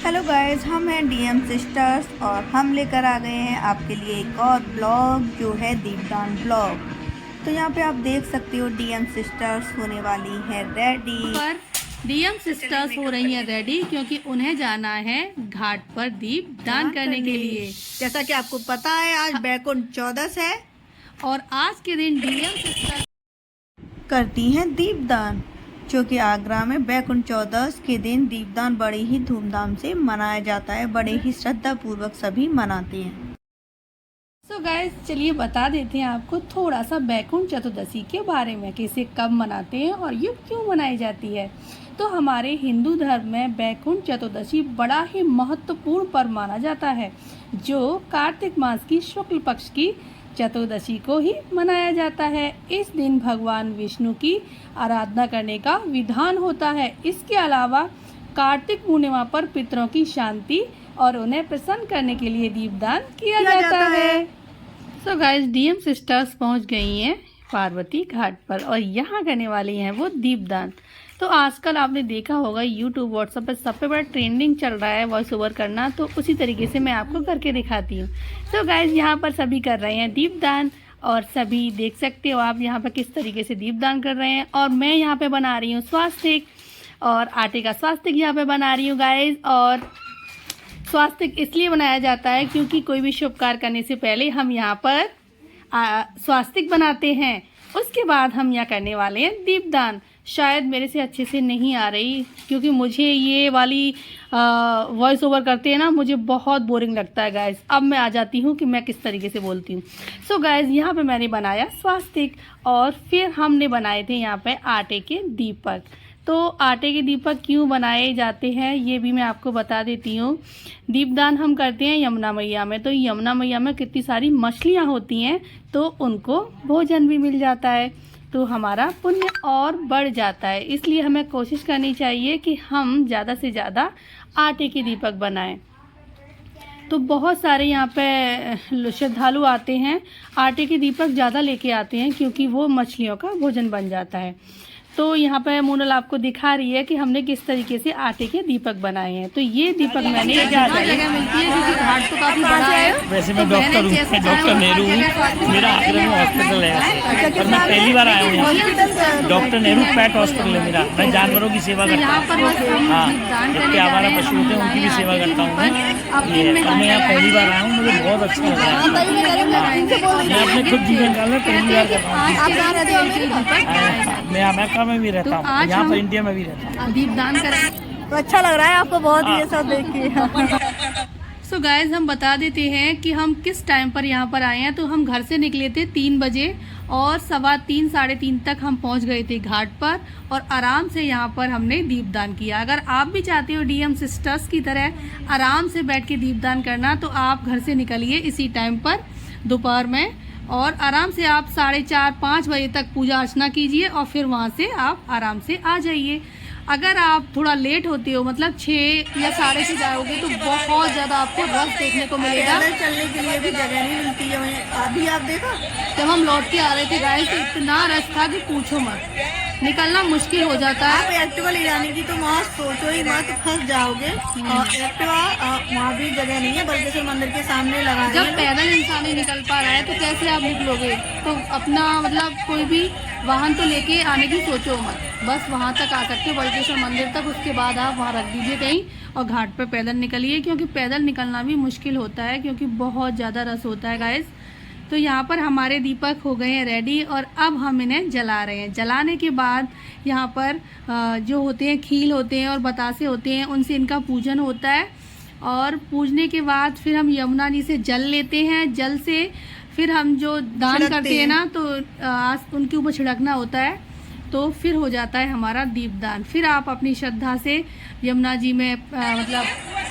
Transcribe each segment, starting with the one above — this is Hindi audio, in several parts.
हेलो गाइस, हम हैं डीएम सिस्टर्स और हम लेकर आ गए हैं आपके लिए एक और ब्लॉग जो है दीपदान ब्लॉग। तो यहाँ पे आप देख सकते हो डीएम सिस्टर्स होने वाली है रेडी। पर डीएम सिस्टर्स हो रही हैं रेडी क्योंकि उन्हें जाना है घाट पर दीप दान करने के लिए। जैसा कि आपको पता है आज बैकुंठ चौदस है और आज के दिन डीएम सिस्टर्स करती हैं दीपदान, जो कि आगरा में बैकुंठ चौदस के दिन दीपदान बड़े ही धूमधाम से मनाया जाता है। बड़े ही श्रद्धा पूर्वक सभी मनाते हैं। सो गाइस, चलिए बता देते हैं आपको थोड़ा सा बैकुंठ चतुर्दशी के बारे में, कि इसे कब मनाते हैं और ये क्यों मनाई जाती है। तो हमारे हिंदू धर्म में बैकुंठ चतुर्दशी बड़ा ही महत्वपूर्ण पर्व माना जाता है, जो कार्तिक मास की शुक्ल पक्ष की चतुर्दशी को ही मनाया जाता है। इस दिन भगवान विष्णु की आराधना करने का विधान होता है। इसके अलावा कार्तिक पूर्णिमा पर पितरों की शांति और उन्हें प्रसन्न करने के लिए दीपदान किया जाता है। तो गाइस, डीएम सिस्टर्स पहुंच गई हैं पार्वती घाट पर और यहाँ करने वाली हैं वो दीपदान। तो आजकल आपने देखा होगा यूट्यूब व्हाट्सएप पर सब पे बड़ा ट्रेंडिंग चल रहा है वॉइस ओवर करना, तो उसी तरीके से मैं आपको करके दिखाती हूँ। तो गाइस, यहाँ पर सभी कर रहे हैं दीपदान और सभी देख सकते हो आप यहाँ पर किस तरीके से दीपदान कर रहे हैं। और मैं यहाँ पे बना रही हूँ स्वास्तिक, और आटे का स्वास्तिक यहाँ पे बना रही हूँ गाइस। और स्वास्तिक इसलिए बनाया जाता है क्योंकि कोई भी शुभ कार्य करने से पहले हम यहाँ पर स्वास्तिक बनाते हैं, उसके बाद हम यहाँ करने वाले हैं दीपदान। शायद मेरे से अच्छे से नहीं आ रही क्योंकि मुझे ये वाली वॉइस ओवर करते हैं ना, मुझे बहुत बोरिंग लगता है गाइज। अब मैं आ जाती हूँ कि मैं किस तरीके से बोलती हूँ। सो गाइज, यहाँ पे मैंने बनाया स्वास्तिक और फिर हमने बनाए थे यहाँ पे आटे के दीपक। तो आटे के दीपक क्यों बनाए जाते हैं ये भी मैं आपको बता देती हूँ। दीपदान हम करते हैं यमुना मैया में, तो यमुना मैया में कितनी सारी मछलियाँ होती हैं, तो उनको भोजन भी मिल जाता है, तो हमारा पुण्य और बढ़ जाता है। इसलिए हमें कोशिश करनी चाहिए कि हम ज़्यादा से ज़्यादा आटे के दीपक बनाएं। तो बहुत सारे यहाँ पे श्रद्धालु आते हैं, आटे के दीपक ज़्यादा लेके आते हैं क्योंकि वो मछलियों का भोजन बन जाता है। तो यहाँ पे मोनल आपको दिखा रही है कि हमने किस तरीके से आटे के दीपक बनाए हैं। तो ये दीपक मैंने जगह मिलती है क्योंकि घाट तो काफी बड़ा है। वैसे मैं डॉक्टर हूँ, डॉक्टर नेहरू हूँ, मेरा आगरा में हॉस्पिटल है और मैं पहली बार आया हूँ यहाँ। डॉक्टर नेहरू पेट हॉस्पिटल है मेरा, मैं जानवरों की सेवा करता हूँ। हाँ, जितने आवारा पशु होते हैं उनकी भी सेवा करता हूँ और मैं यहाँ पहली बार आया हूँ, मुझे बहुत अच्छा लग रहा है। मैं अपने खुद जीवन काल में पहली बार कर रहा हूँ। मैं अमेरिका में भी रहता हूँ, यहाँ पर इंडिया में भी रहता हूँ। दीपदान करें तो अच्छा लग रहा है आपको बहुत ये सब देख के। सो गाइज, हम बता देते हैं कि हम किस टाइम पर यहाँ पर आए हैं। तो हम घर से निकले थे 3 बजे और 3:15 साढ़े 3 तक हम पहुँच गए थे घाट पर और आराम से यहाँ पर हमने दीपदान किया। अगर आप भी चाहते हो डीएम सिस्टर्स की तरह आराम से बैठ के दीपदान करना, तो आप घर से निकलिए इसी टाइम पर दोपहर में और आराम से आप 4:30-5 बजे तक पूजा अर्चना कीजिए और फिर वहाँ से आप आराम से आ जाइए। अगर आप थोड़ा लेट होते हो, मतलब 6 या 6:30 जाओगे, तो बहुत ज़्यादा आपको रश देखने को मिलेगा। चलने के लिए भी जगह नहीं मिलती है। अभी आप देखो, जब हम लौट के आ रहे थे गाइस, तो इतना रश था कि पूछो मत, निकलना मुश्किल हो जाता है। आप एक्टिवा ले जाने की तो वहाँ सोचो ही मत, फंस जाओगे। और एक्टिवा वहाँ भी जगह नहीं है, बल्कि मंदिर के सामने लगा। जब पैदल इंसान नहीं निकल पा रहा है तो कैसे आप निकलोगे। तो अपना मतलब कोई भी वाहन तो लेके आने की सोचो मत, बस वहाँ तक आ सकते हो बल्केश्वर मंदिर तक, उसके बाद आप वहाँ रख दीजिए कहीं और घाट पर पैदल निकलिए, क्योंकि पैदल निकलना भी मुश्किल होता है क्योंकि बहुत ज़्यादा रस होता है गाइस। तो यहाँ पर हमारे दीपक हो गए हैं रेडी और अब हम इन्हें जला रहे हैं। जलाने के बाद यहाँ पर जो होते हैं खील होते हैं और बतासे होते हैं, उनसे इनका पूजन होता है। और पूजने के बाद फिर हम यमुना जी से जल लेते हैं, जल से फिर हम जो दान करते हैं ना, तो उनके ऊपर छिड़कना होता है, तो फिर हो जाता है हमारा दीपदान। फिर आप अपनी श्रद्धा से यमुना जी में मतलब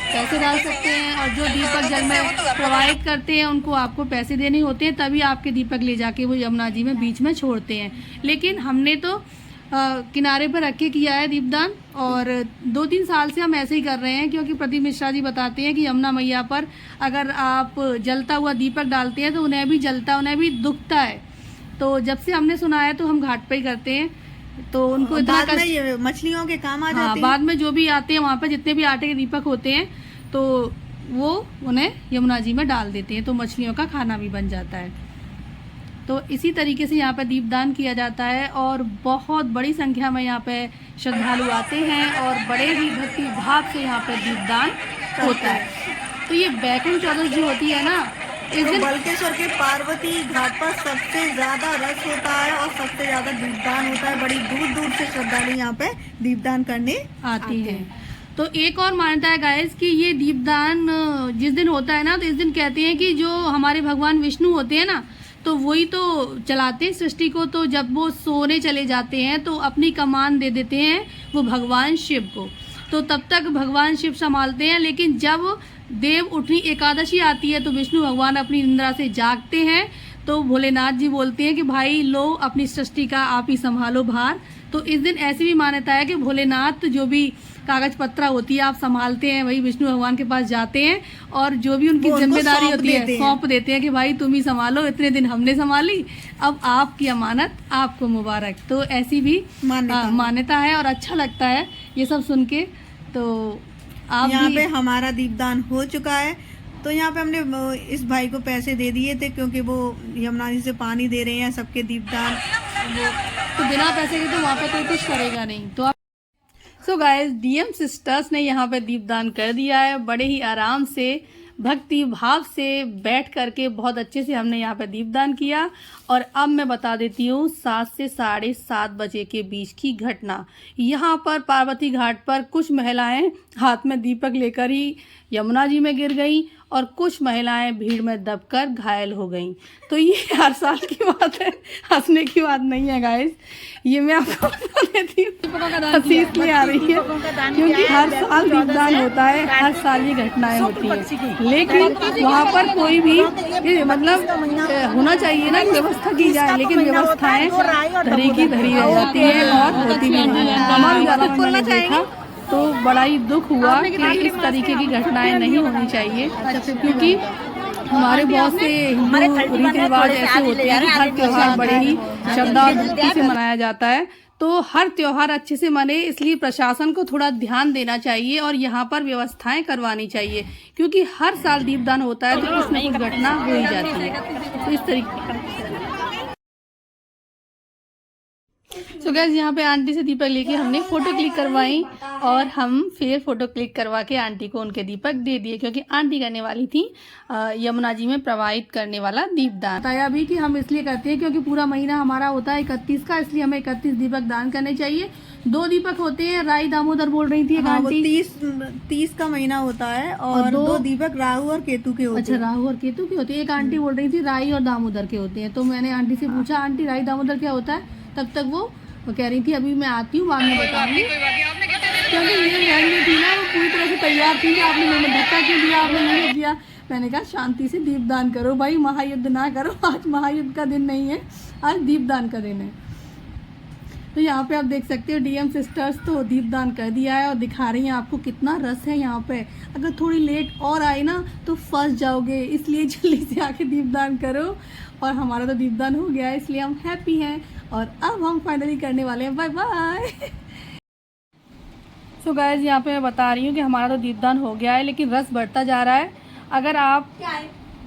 पैसे डाल सकते हैं और जो दीपक जल में प्रवाहित करते हैं उनको आपको पैसे देने होते हैं, तभी आपके दीपक ले जाके वो यमुना जी में बीच में छोड़ते हैं। लेकिन हमने तो किनारे पर रख के किया है दीपदान और 2-3 साल से हम ऐसे ही कर रहे हैं, क्योंकि प्रदीप मिश्रा जी बताते हैं कि यमुना मैया पर अगर आप जलता हुआ दीपक डालते हैं तो उन्हें भी जलता, उन्हें भी दुखता है। तो जब से हमने सुना है तो हम घाट पे ही करते हैं। तो उनको इतना बाद में ये मछलियों के काम आ हाँ, जाते हैं। बाद में जो भी आते हैं वहाँ पे जितने भी आटे के दीपक होते हैं तो वो उन्हें यमुना जी में डाल देते हैं, तो मछलियों का खाना भी बन जाता है। तो इसी तरीके से यहाँ पे दीपदान किया जाता है और बहुत बड़ी संख्या में यहाँ पे श्रद्धालु आते हैं और बड़े ही भक्ति भाव से यहाँ पे दीपदान होता है। तो ये बैकुंठ चतुर्दशी होती है ना, इस तो दिन बल्केश्वर के पार्वती घाट पर सबसे ज्यादा रस होता है और सबसे ज्यादा दीपदान होता है। बड़ी दूर दूर से श्रद्धालु यहाँ पे दीपदान करने आती है। तो एक और मान्यता है गाइस कि ये दीपदान जिस दिन होता है ना, तो इस दिन कहते हैं कि जो हमारे भगवान विष्णु होते हैं ना, तो वही तो चलाते हैं सृष्टि को। तो जब वो सोने चले जाते हैं तो अपनी कमान दे देते हैं वो भगवान शिव को, तो तब तक भगवान शिव संभालते हैं। लेकिन जब देव उठनी एकादशी आती है तो विष्णु भगवान अपनी निंद्रा से जागते हैं, तो भोलेनाथ जी बोलते हैं कि भाई लो अपनी सृष्टि का आप ही संभालो भार। तो इस दिन ऐसी भी मान्यता है कि भोलेनाथ जो भी कागज पत्रा होती है आप संभालते हैं, वही विष्णु भगवान के पास जाते हैं और जो भी उनकी जिम्मेदारी होती है सौंप देते हैं कि भाई तुम ही संभालो, इतने दिन हमने संभाली, अब आपकी अमानत आपको मुबारक। तो ऐसी भी मान्यता है और अच्छा लगता है ये सब सुन के। तो आप यहाँ पे हमारा दीपदान हो चुका है। तो यहाँ पे हमने इस भाई को पैसे दे दिए थे क्योंकि वो यमुना जी से पानी दे रहे हैं सबके दीपदान। तो बिना पैसे के तो वहाँ पे कोई कुछ करेगा नहीं। तो सो गाइस, डीएम सिस्टर्स ने यहाँ पे दीपदान कर दिया है, बड़े ही आराम से भक्ति भाव से बैठ करके बहुत अच्छे से हमने यहाँ पे दीपदान किया। और अब मैं बता देती हूँ 7 से 7:30 बजे के बीच की घटना। यहाँ पर पार्वती घाट पर कुछ महिलाएं हाथ में दीपक लेकर ही यमुना जी में गिर गईं और कुछ महिलाएं भीड़ में दबकर घायल हो गईं। तो ये हर साल की बात है, हंसने की बात नहीं है गाइस। ये मैं आपको बता देती हूँ, हंसी इसलिए आ रही है क्योंकि हर साल दीपदान होता है, हर साल ये घटनाएं होती हैं। लेकिन वहाँ पर कोई भी मतलब होना चाहिए ना, व्यवस्था की जाए, लेकिन व्यवस्थाएं धरी की धरी रह जाती है और होती भी नहीं है। हमारे ज़्यादा मैंने देखा तो बड़ा ही दुख हुआ कि इस तरीके की घटनाएं नहीं होनी चाहिए, क्योंकि हमारे बहुत से हिंदू रीति रिवाज ऐसे होते हैं कि हर त्योहार बड़े ही श्रद्धा और भक्ति से मनाया जाता है। तो हर त्योहार अच्छे से मने, इसलिए प्रशासन को थोड़ा ध्यान देना चाहिए और यहाँ पर व्यवस्थाएं करवानी चाहिए, क्योंकि हर साल दीपदान होता है तो कुछ न कुछ घटना हो ही जाती है। तो इस तरीके तो गाइस, यहाँ पे आंटी से दीपक लेके हमने फोटो क्लिक करवाई और हम फिर फोटो क्लिक करवा के आंटी को उनके दीपक दे दिए, क्योंकि आंटी करने वाली थी यमुना जी में प्रवाहित करने वाला दीपदान। बताया भी कि हम इसलिए करते हैं क्योंकि पूरा महीना हमारा होता है 31 का, इसलिए हमें 31 दीपक दान करने चाहिए। 2 दीपक होते हैं, राई दामोदर बोल रही थी आंटी। 30 का महीना होता है और 2 दीपक राहु और केतु के होते हैं। अच्छा, राहु और केतु के होते हैं। एक आंटी बोल रही थी राई और दामोदर के होते हैं। तो मैंने आंटी से पूछा आंटी राई दामोदर क्या होता है, तब तक वो कह रही थी अभी मैं आती हूँ, बाद में बताऊंगी। क्योंकि ये बहन जो थी ना वो पूरी तरह से तैयार थी कि आपने मुझे धक्का क्यों दिया, आपने नहीं दिया। मैंने कहा शांति से दीपदान करो भाई, महायुद्ध ना करो, आज महायुद्ध का दिन नहीं है, आज दीपदान का दिन है। तो यहाँ पे आप देख सकते हो डीएम सिस्टर्स तो दीपदान कर दिया है और दिखा रही हैं आपको कितना रस है यहाँ पे। अगर थोड़ी लेट और आए ना तो फंस जाओगे, इसलिए जल्दी से आके दीपदान करो। और हमारा तो दीपदान हो गया है, इसलिए हम हैप्पी हैं और अब हम फाइनली करने वाले हैं बाय बाय। सो गाइस, यहाँ पे मैं बता रही हूँ कि हमारा तो दीपदान हो गया है, लेकिन रस बढ़ता जा रहा है। अगर आप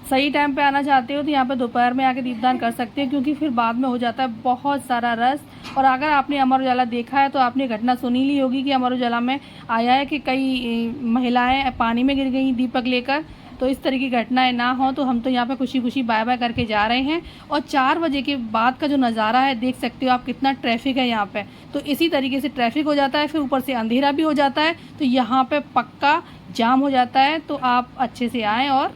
सही टाइम पे आना चाहते हो तो यहाँ पे दोपहर में आके दीपदान कर सकते हो, क्योंकि फिर बाद में हो जाता है बहुत सारा रस। और अगर आपने अमर उजाला देखा है तो आपने घटना सुनी ली होगी कि अमर उजाला में आया है कि कई महिलाएं पानी में गिर गई दीपक लेकर। तो इस तरह की घटनाएं ना हो, तो हम तो यहाँ पे खुशी खुशी बाय बाय करके जा रहे हैं। और 4 बजे के बाद का जो नज़ारा है देख सकते हो आप, कितना ट्रैफिक है यहाँ पे। तो इसी तरीके से ट्रैफिक हो जाता है, फिर ऊपर से अंधेरा भी हो जाता है, तो यहाँ पे पक्का जाम हो जाता है। तो आप अच्छे से आएँ और